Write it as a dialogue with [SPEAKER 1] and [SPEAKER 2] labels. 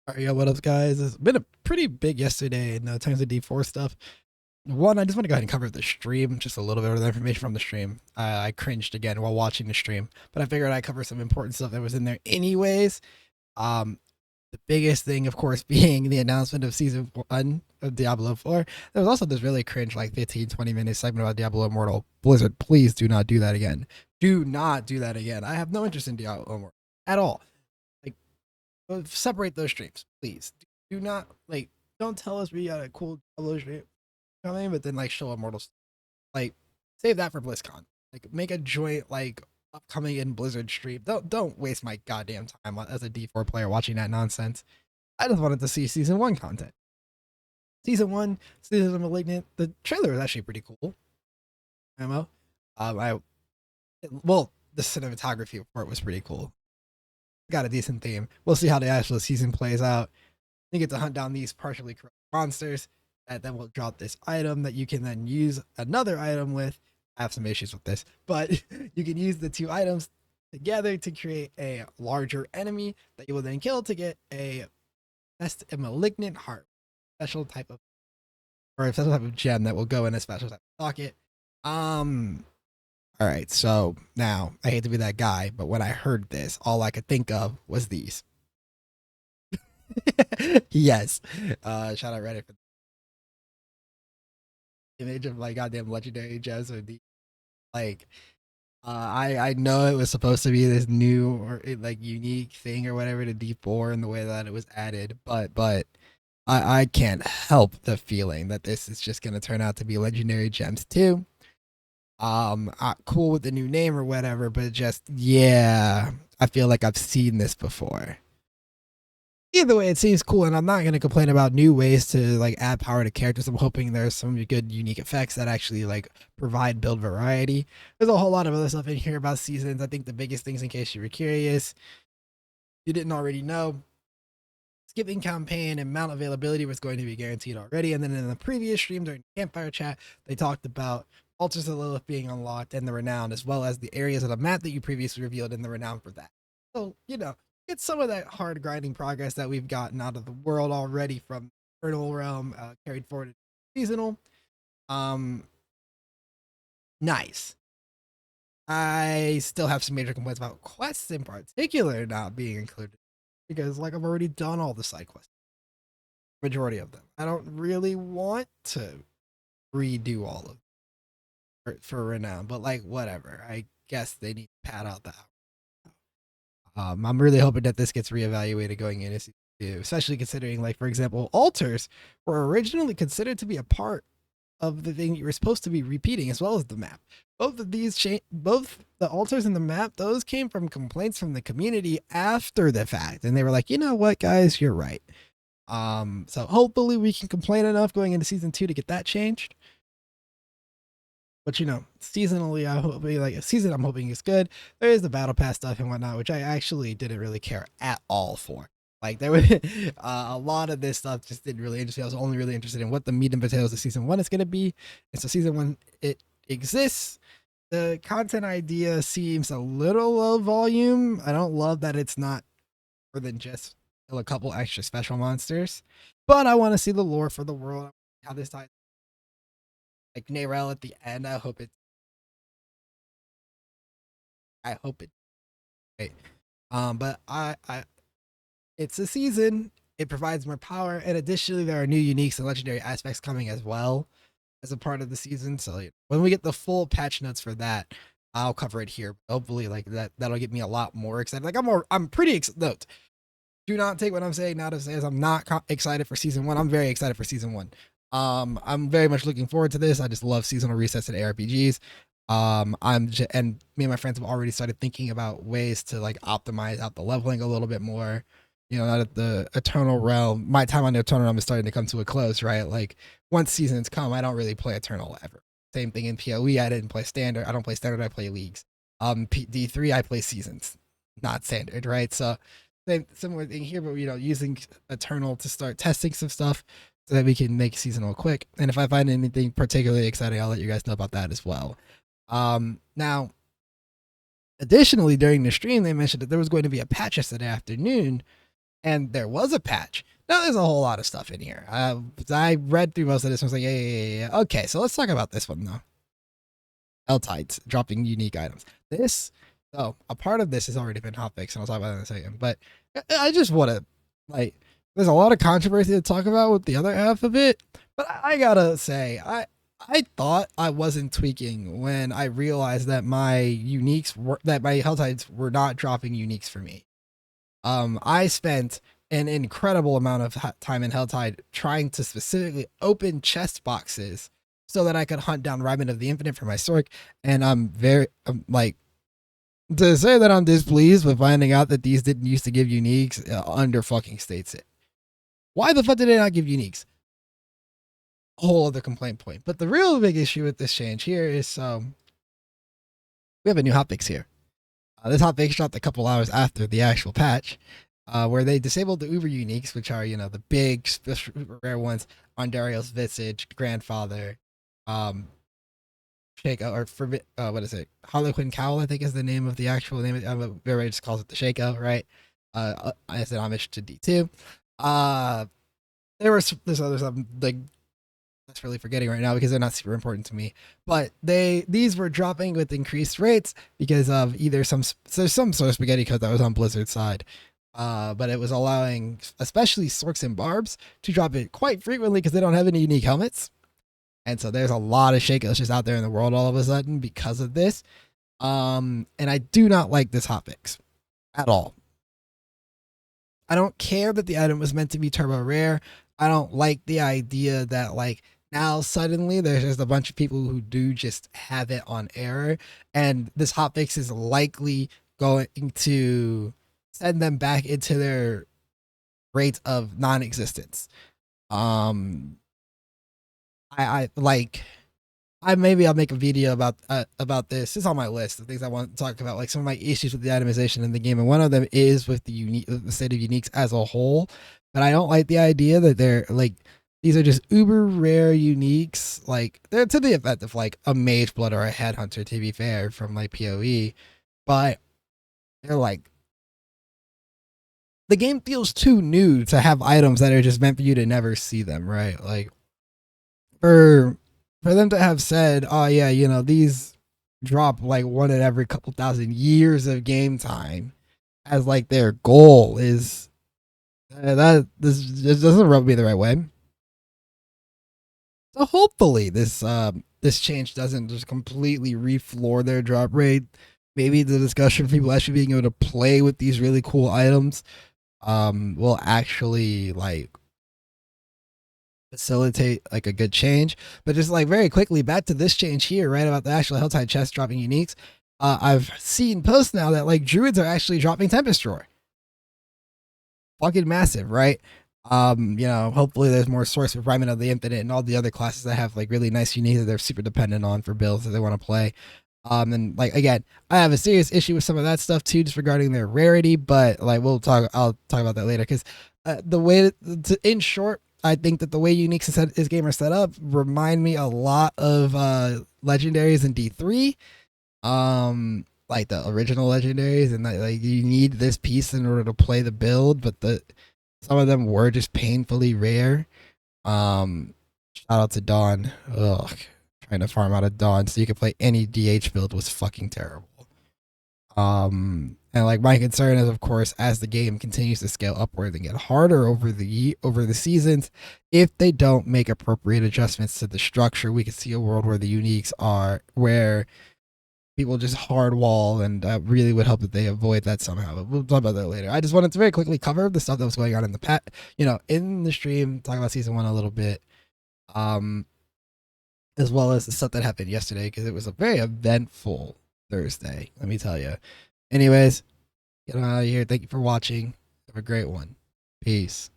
[SPEAKER 1] All right, yo, what up, guys? It's been a pretty big yesterday in terms of D4 stuff. One, I just want to go ahead and cover the stream, just a little bit of the information from the stream. I cringed again while watching the stream, but I figured I'd cover some important stuff that was in there anyways. Um, the biggest thing, of course, being the announcement of season 1 of Diablo 4. There was also this really cringe, like 15, 20-minute segment about Diablo Immortal. Blizzard, please do not do that again. Do not do that again. I have no interest in Diablo Immortal at all. Like, separate those streams, please. Do not don't tell us we got a cool Diablo stream coming, but then like show Immortals. Like, save that for BlizzCon. Like, make a joint like upcoming in Blizzard stream. Don't waste my goddamn time as a D4 player watching that nonsense. I just wanted to see season 1 content. Season 1, season of Malignant. The trailer was actually pretty cool. Ammo. I well, the cinematography for it was pretty cool. Got a decent theme. We'll see how the actual season plays out. You get to hunt down these partially corrupt monsters that then will drop this item that you can then use another item with. I have some issues with this, but you can use the two items together to create a larger enemy that you will then kill to get a best malignant heart, special type of or a special type of gem that will go in a special type of socket. All right, so now I hate to be that guy, but when I heard this, all I could think of was these. Yes. Shout out Reddit for the image of like goddamn legendary gems or the like I know it was supposed to be this new or like unique thing or whatever to D4 in the way that it was added, but I can't help the feeling that this is just gonna turn out to be legendary gems too. Cool with the new name or whatever, but just yeah, I feel like I've seen this before. Either way, it seems cool, and I'm not going to complain about new ways to like add power to characters. I'm hoping there's some good unique effects that actually like provide build variety. There's a whole lot of other stuff in here about seasons. I think the biggest things, in case you were curious, you didn't already know, skipping campaign and mount availability was going to be guaranteed already. And then in the previous stream during campfire chat, they talked about altars of Lilith being unlocked and the renown, as well as the areas of the map that you previously revealed in the renown for that. So, get some of that hard grinding progress that we've gotten out of the world already from Eternal Realm carried forward to seasonal. Um, nice. I still have some major complaints about quests in particular not being included because, like, I've already done all the side quests, majority of them. I don't really want to redo all of them for renown, but like, whatever. I guess they need to pad out the I'm really hoping that this gets reevaluated going into season 2, especially considering, like, for example, altars were originally considered to be a part of the thing you were supposed to be repeating, as well as the map. Both of these both the altars and the map, those came from complaints from the community after the fact, and they were like, you know what, guys, you're right. So hopefully we can complain enough going into season 2 to get that changed. But seasonally, I hope like a season I'm hoping is good. There is the battle pass stuff and whatnot, which I actually didn't really care at all for. Like, there was a lot of this stuff just didn't really interest me. I was only really interested in what the meat and potatoes of season 1 is going to be. And so season 1, it exists. The content idea seems a little low volume. I don't love that it's not more than just a couple extra special monsters. But I want to see the lore for the world, how this ties. Like Narelle at the end, I hope it. Right. But it's a season. It provides more power, and additionally, there are new uniques and legendary aspects coming as well as a part of the season. So when we get the full patch notes for that, I'll cover it here. Hopefully, like that'll get me a lot more excited. Like I'm pretty excited. Note, do not take what I'm saying now to say as I'm not excited for season 1. I'm very excited for season 1. I'm very much looking forward to this. I just love seasonal resets and ARPGs. And me and my friends have already started thinking about ways to like optimize out the leveling a little bit more. Now that the Eternal Realm, my time on the Eternal Realm is starting to come to a close, right? Like, once seasons come, I don't really play Eternal ever. Same thing in PoE. I didn't play Standard. I don't play Standard. I play Leagues. D3, I play Seasons, not Standard, right? So similar thing here, but using Eternal to start testing some stuff so that we can make seasonal quick. And if I find anything particularly exciting, I'll let you guys know about that as well. Now, additionally, during the stream, they mentioned that there was going to be a patch yesterday afternoon, and there was a patch. Now there's a whole lot of stuff in here. I read through most of this and was like, yeah. Okay, so let's talk about this one though. L-Tides dropping unique items. This, so a part of this has already been hotfix, and I'll talk about that in a second. But I just want to, like, there's a lot of controversy to talk about with the other half of it. But I gotta say, I thought I wasn't tweaking when I realized that my Helltides were not dropping uniques for me. I spent an incredible amount of time in Helltide trying to specifically open chest boxes so that I could hunt down Ryman of the Infinite for my Sork. And I'm very, like, to say that I'm displeased with finding out that these didn't used to give uniques under fucking states it. Why the fuck did they not give uniques? A whole other complaint point. But the real big issue with this change here is we have a new hotfix here. This hotfix dropped a couple hours after the actual patch, where they disabled the Uber uniques, which are, you know, the big, special, rare ones on Dario's Visage, Grandfather, Shaco, or what is it? Harlequin Cowl, I think is the name of the actual name. Everybody just calls it the Shaco, right? I said homage to D2. There's other stuff, like, that's really forgetting right now because they're not super important to me. But these were dropping with increased rates because of either there's some sort of spaghetti code that was on Blizzard's side. But it was allowing especially Sorks and Barbs to drop it quite frequently because they don't have any unique helmets. And so there's a lot of Shakos just out there in the world all of a sudden because of this. And I do not like this hotfix at all. I don't care that the item was meant to be turbo rare. I don't like the idea that, like, now suddenly there's just a bunch of people who do just have it on error, and this hotfix is likely going to send them back into their rate of non-existence. Maybe I'll make a video about this. It's on my list of things I want to talk about, like some of my issues with the itemization in the game, and one of them is with the state of uniques as a whole. But I don't like the idea that they're like, these are just uber rare uniques. Like, they're to the effect of like a Mage Blood or a Headhunter, to be fair, from like PoE, but they're like, the game feels too new to have items that are just meant for you to never see them, right? Like, for them to have said, oh yeah, you know, these drop like one in every couple thousand years of game time as like their goal is this just doesn't rub me the right way. So hopefully this change doesn't just completely refloor their drop rate. Maybe the discussion for people actually being able to play with these really cool items will actually like facilitate like a good change. But just like very quickly back to this change here, right, about the actual Helltide chest dropping uniques. I've seen posts now that like druids are actually dropping Tempest Drawer. Fucking massive, right? You know, hopefully there's more source of Ryman of the Infinite and all the other classes that have like really nice uniques that they're super dependent on for builds that they want to play. And like, again, I have a serious issue with some of that stuff too, just regarding their rarity, but like I'll talk about that later, because the way in short, I think that the way uniques this game are set up remind me a lot of legendaries in D3, like the original legendaries, and like you need this piece in order to play the build, but some of them were just painfully rare. Shout out to Dawn. Ugh, trying to farm out of Dawn so you could play any DH build was fucking terrible. And like my concern is, of course, as the game continues to scale upward and get harder over the seasons, if they don't make appropriate adjustments to the structure, we could see a world where the uniques are where people just hard wall, and I really would hope that they avoid that somehow. But we'll talk about that later. I just wanted to very quickly cover the stuff that was going on in the in the stream, talk about season 1 a little bit, as well as the stuff that happened yesterday, because it was a very eventful Thursday, let me tell you. Anyways, get on out of here. Thank you for watching. Have a great one. Peace.